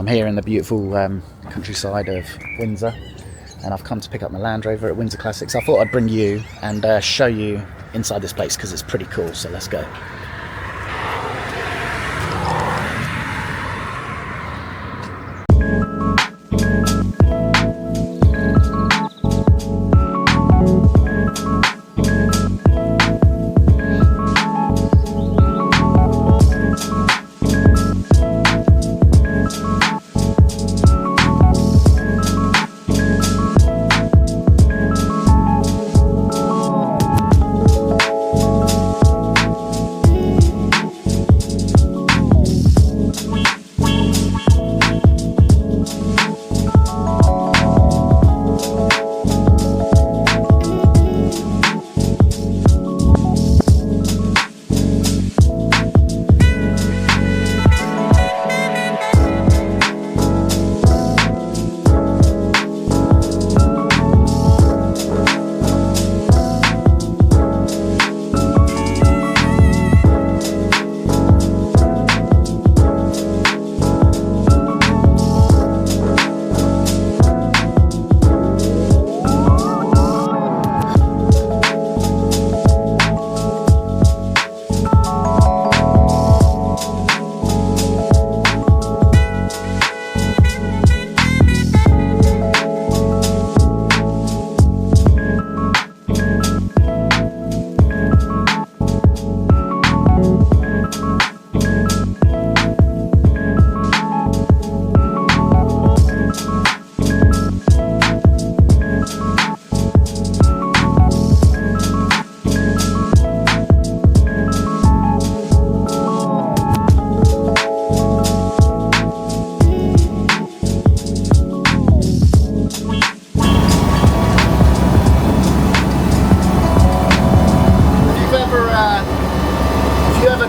I'm here in the beautiful countryside of Windsor, and I've come to pick up my Land Rover at Windsor Classics. I thought I'd bring you and show you inside this place because it's pretty cool, so let's go.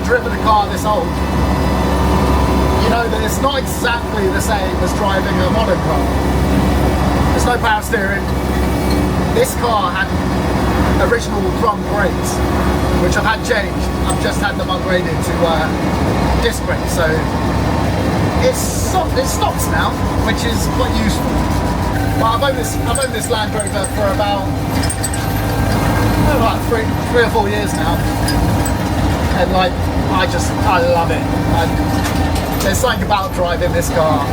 Driven a car this old, you know that it's not exactly the same as driving a modern car. There's no power steering. This car had original drum brakes, which I've had changed. I've just had them upgraded to disc brakes, so it stops now, which is quite useful. But I've owned this Land Rover for about 3 or 4 years now. And like, I love it. And there's something about driving this car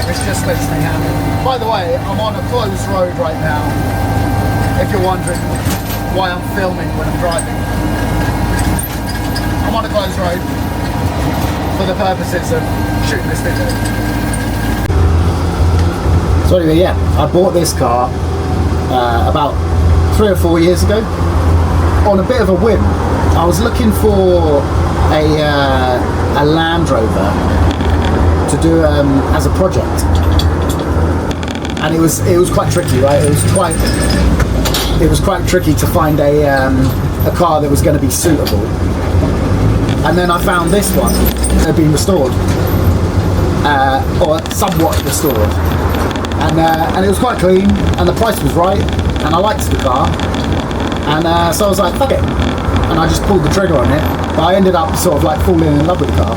which just makes me happy. By the way, I'm on a closed road right now, if you're wondering why I'm filming when I'm driving. I'm on a closed road for the purposes of shooting this video. So anyway, yeah, I bought this car about 3 or 4 years ago on a bit of a whim. I was looking for a Land Rover to do as a project, and it was quite tricky, right? It was quite tricky to find a car that was going to be suitable. And then I found this one that had been restored, or somewhat restored, and it was quite clean, and the price was right, and I liked the car, and so I was like, fuck it. And I just pulled the trigger on it, but I ended up sort of like falling in love with the car.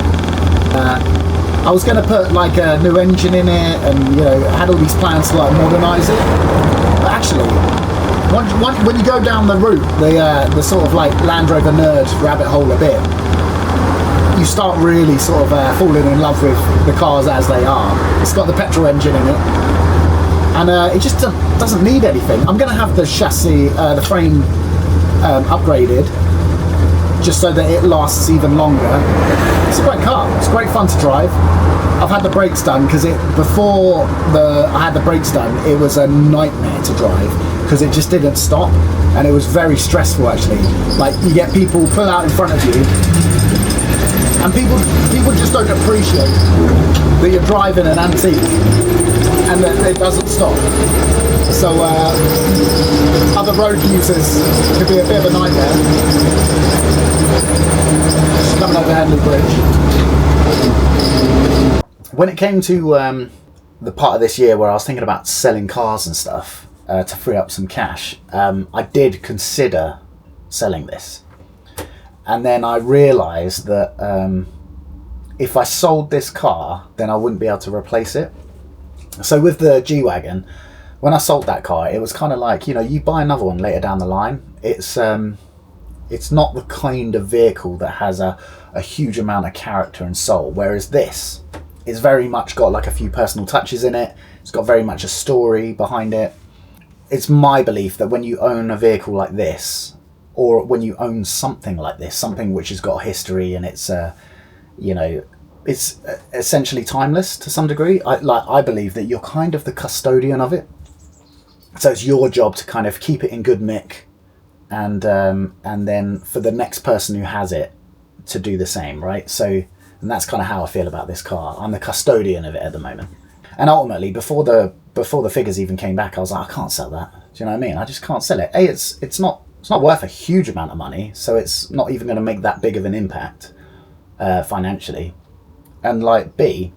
I was going to put like a new engine in it, and you know, had all these plans to like modernise it. But actually, when you go down the route, the sort of like Land Rover nerd rabbit hole a bit, you start really sort of falling in love with the cars as they are. It's got the petrol engine in it, and it just doesn't need anything. I'm going to have the chassis, the frame upgraded, just so that it lasts even longer. It's a great car. It's great fun to drive. I've had the brakes done because before I had the brakes done, it was a nightmare to drive because it just didn't stop, and it was very stressful actually. Like, you get people pull out in front of you, and people just don't appreciate that you're driving an antique and that it doesn't stop. So other road users could be a bit of a nightmare. Just coming over Handley Bridge. When it came to the part of this year where I was thinking about selling cars and stuff to free up some cash, I did consider selling this. And then I realised that if I sold this car, then I wouldn't be able to replace it. So with the G-Wagon, when I sold that car, it was kind of like, you know, you buy another one later down the line. It's not the kind of vehicle that has a huge amount of character and soul, whereas this is very much got like a few personal touches in it. It's got very much a story behind it. It's my belief that when you own a vehicle like this, or when you own something like this, something which has got a history and it's you know, it's essentially timeless to some degree. I believe that you're kind of the custodian of it. So it's your job to kind of keep it in good nick, and then for the next person who has it to do the same, right? So, and that's kind of how I feel about this car. I'm the custodian of it at the moment. And ultimately, before the figures even came back, I was like, I can't sell that. Do you know what I mean? I just can't sell it. A, it's not worth a huge amount of money, so it's not even going to make that big of an impact financially. And like B,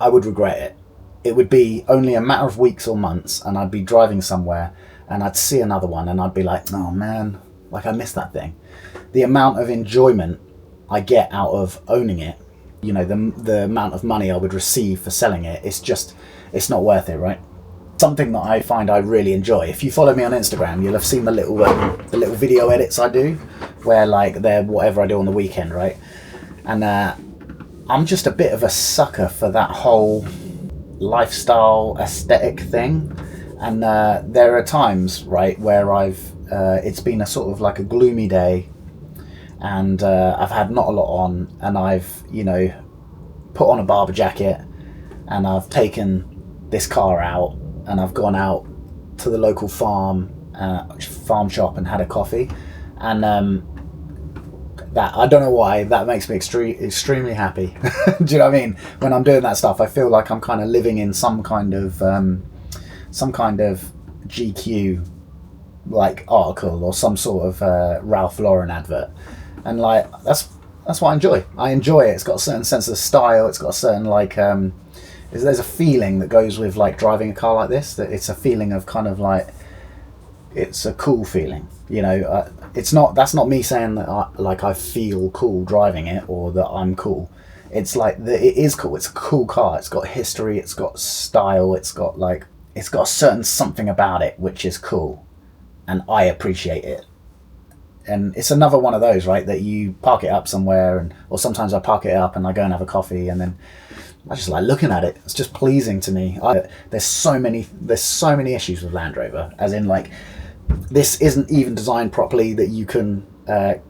I would regret it. It would be only a matter of weeks or months, and I'd be driving somewhere and I'd see another one and I'd be like, oh man, like I missed that thing. The amount of enjoyment I get out of owning it, you know, the amount of money I would receive for selling it, it's not worth it, right? Something that I find I really enjoy. If you follow me on Instagram, you'll have seen the little video edits I do, where like they're whatever I do on the weekend, right? And I'm just a bit of a sucker for that whole lifestyle aesthetic thing. And there are times, right, where it's been a sort of like a gloomy day, and I've had not a lot on, and I've, you know, put on a Barber jacket, and I've taken this car out, and I've gone out to the local farm shop and had a coffee, and that, I don't know why, that makes me extremely happy. Do you know what I mean? When I'm doing that stuff, I feel like I'm kind of living in some kind of GQ like article, or some sort of Ralph Lauren advert, and like that's what I enjoy. I enjoy it. It's got a certain sense of style. It's got a certain like there's a feeling that goes with like driving a car like this, that it's a feeling of kind of like, it's a cool feeling, you know. That's not me saying that I feel cool driving it, or that I'm cool. It's like it is cool. It's a cool car. It's got history. It's got style. It's got a certain something about it which is cool, and I appreciate it. And it's another one of those, right, that you park it up somewhere, or sometimes I park it up and I go and have a coffee, and then I just like looking at it. It's just pleasing to me. There's so many issues with Land Rover, as in like, this isn't even designed properly that you can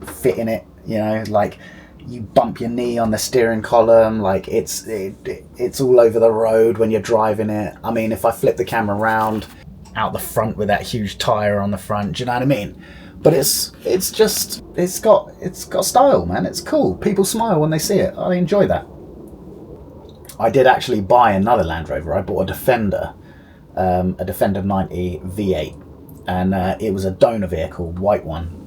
fit in it, you know, like you bump your knee on the steering column, like it's all over the road when you're driving it. I mean, if I flip the camera around out the front with that huge tire on the front, do you know what I mean? But it's got style, man. It's cool. People smile when they see it. I enjoy that. I did actually buy another Land Rover. I bought a Defender 90 V8, and it was a donor vehicle, white one.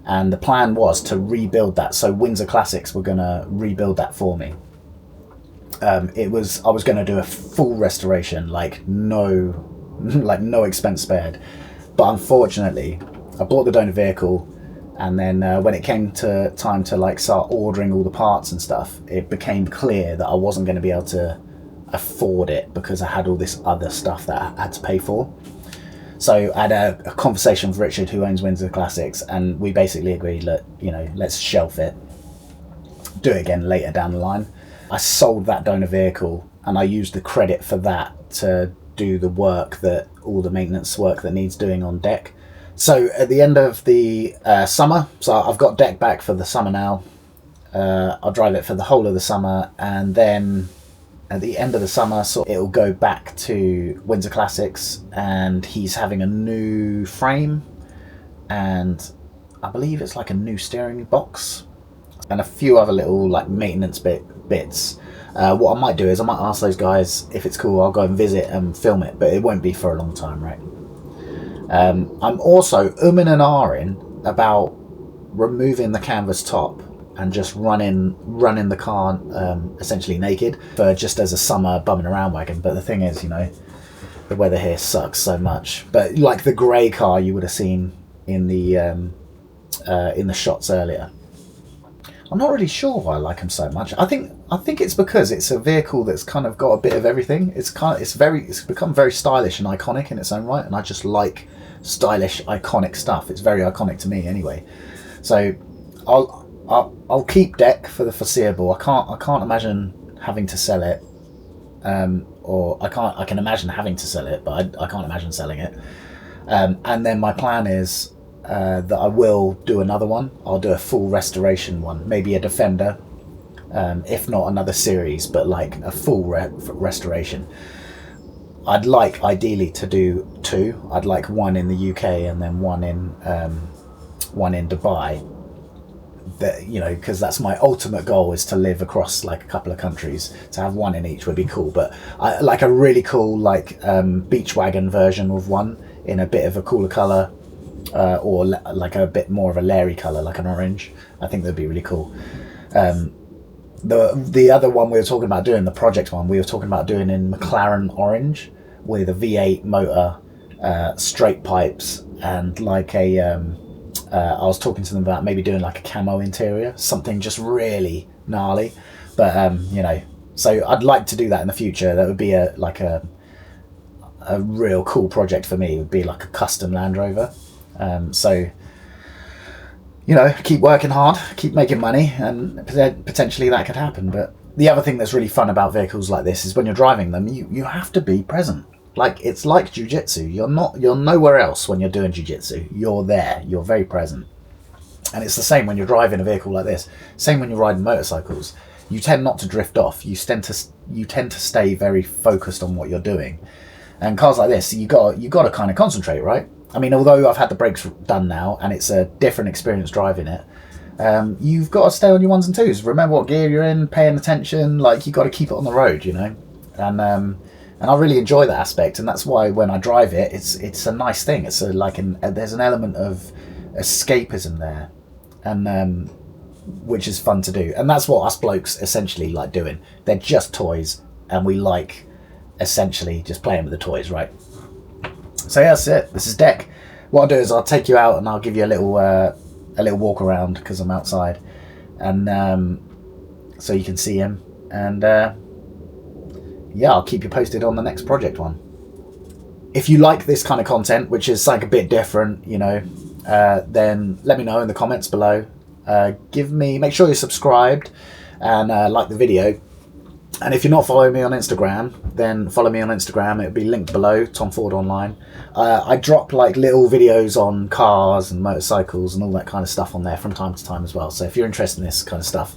And the plan was to rebuild that. So Windsor Classics were going to rebuild that for me. I was going to do a full restoration, like no expense spared. But unfortunately, I bought the donor vehicle, and then when it came to time to like start ordering all the parts and stuff, it became clear that I wasn't going to be able to afford it because I had all this other stuff that I had to pay for. So I had a conversation with Richard, who owns Windsor Classics, and we basically agreed that, you know, let's shelf it, do it again later down the line. I sold that donor vehicle, and I used the credit for that to do the work, all the maintenance work that needs doing on deck. So at the end of the summer, so I've got deck back for the summer now. I'll drive it for the whole of the summer, and then at the end of the summer, so it'll go back to Windsor Classics, and he's having a new frame, and I believe it's like a new steering box, and a few other little like maintenance bits. What I might do is I might ask those guys if it's cool. I'll go and visit and film it, but it won't be for a long time, right? I'm also umming and ahhing about removing the canvas top and just running the car essentially naked, for just as a summer bumming around wagon. But the thing is, you know, the weather here sucks so much. But like the grey car you would have seen in the shots earlier, I'm not really sure why I like them so much. I think it's because it's a vehicle that's kind of got a bit of everything. It's become very stylish and iconic in its own right, and I just like stylish, iconic stuff. It's very iconic to me anyway. So I'll keep Deck for the foreseeable. I can't imagine having to sell it, or I can imagine having to sell it, but I can't imagine selling it. And then my plan is that I will do another one. I'll do a full restoration one, maybe a Defender, if not another series, but like a full restoration. I'd like ideally to do 2. I'd like one in the UK and then one in Dubai. That, you know, because that's my ultimate goal, is to live across like a couple of countries. To have one in each would be cool. But I like a really cool like beach wagon version of one in a bit of a cooler colour, or like a bit more of a Larry colour, like an orange. I think that'd be really cool. The other one we were talking about doing, the project one, we were talking about doing in McLaren orange with a V8 motor, straight pipes, and like a I was talking to them about maybe doing like a camo interior, something just really gnarly. But you know, so I'd like to do that in the future. That would be a real cool project for me. It would be like a custom Land Rover. So, you know, keep working hard, keep making money, and potentially that could happen. But the other thing that's really fun about vehicles like this is when you're driving them, you have to be present. Like, it's like jiu-jitsu. You're nowhere else when you're doing jiu-jitsu. You're there. You're very present. And it's the same when you're driving a vehicle like this. Same when you're riding motorcycles. You tend not to drift off. You tend to stay very focused on what you're doing. And cars like this, you got to kind of concentrate, right? I mean, although I've had the brakes done now and it's a different experience driving it, you've got to stay on your ones and twos. Remember what gear you're in, paying attention. Like, you got to keep it on the road, you know. And I really enjoy that aspect, and that's why when I drive it, it's a nice thing. It's there's an element of escapism there, and which is fun to do. And that's what us blokes essentially like doing. They're just toys, and we like essentially just playing with the toys, right? So yeah, that's it. This is Deck. What I'll do is I'll take you out and I'll give you a little walk around because I'm outside, and so you can see him. And yeah, I'll keep you posted on the next project one. If you like this kind of content, which is like a bit different, you know, then let me know in the comments below. Make sure you're subscribed and like the video. And if you're not following me on Instagram, then follow me on Instagram. It'll be linked below, Tom Ford Online. I drop like little videos on cars and motorcycles and all that kind of stuff on there from time to time as well. So if you're interested in this kind of stuff,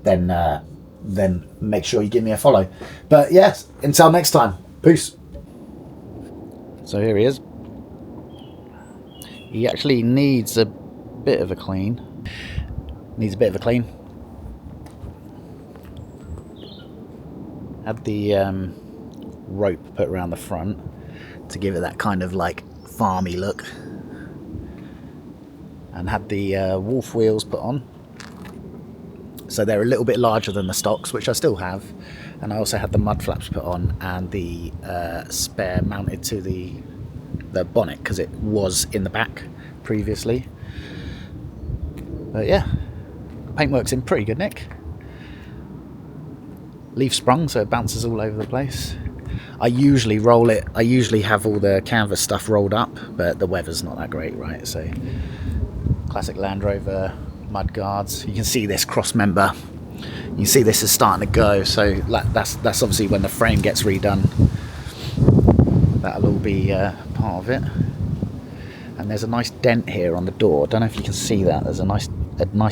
then make sure you give me a follow. But yes, until next time, peace. So here he is. He actually needs a bit of a clean. Had the rope put around the front to give it that kind of like farmy look, and had the wolf wheels put on. So they're a little bit larger than the stocks, which I still have. And I also had the mud flaps put on and the spare mounted to the bonnet because it was in the back previously. But yeah, paintwork's in pretty good nick. Leaf sprung, so it bounces all over the place. I usually roll it. I usually have all the canvas stuff rolled up, but the weather's not that great, right? So classic Land Rover mud guards. You can see this cross member. You can see this is starting to go. So that's obviously when the frame gets redone. That'll all be part of it. And there's a nice dent here on the door. Don't know if you can see that. There's a nice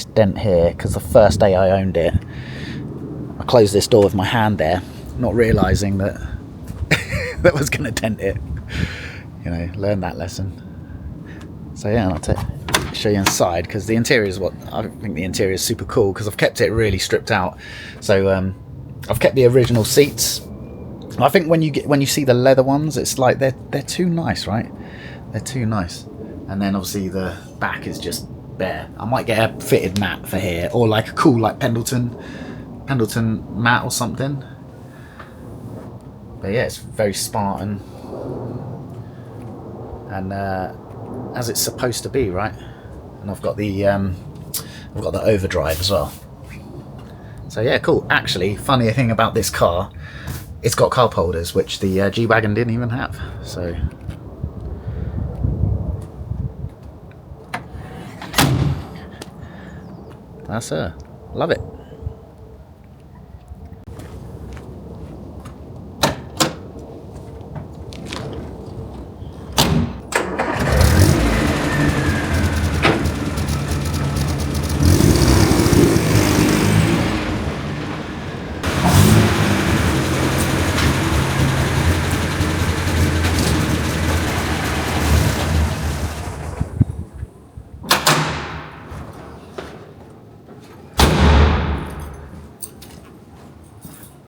dent here because the first day I owned it, I closed this door with my hand there, not realising that that was going to dent it. You know, learn that lesson. So yeah, I'll show you inside because the interior is I think the interior is super cool because I've kept it really stripped out. So I've kept the original seats. I think when you see the leather ones, it's like they're too nice, right? They're too nice. And then obviously the back is just bare. I might get a fitted mat for here, or like a cool like Pendleton mat or something. But yeah, it's very Spartan and as it's supposed to be, right? And I've got the overdrive as well. So yeah, cool. Actually, funny thing about this car, it's got cup holders, which the G-Wagon didn't even have. So that's her. Love it.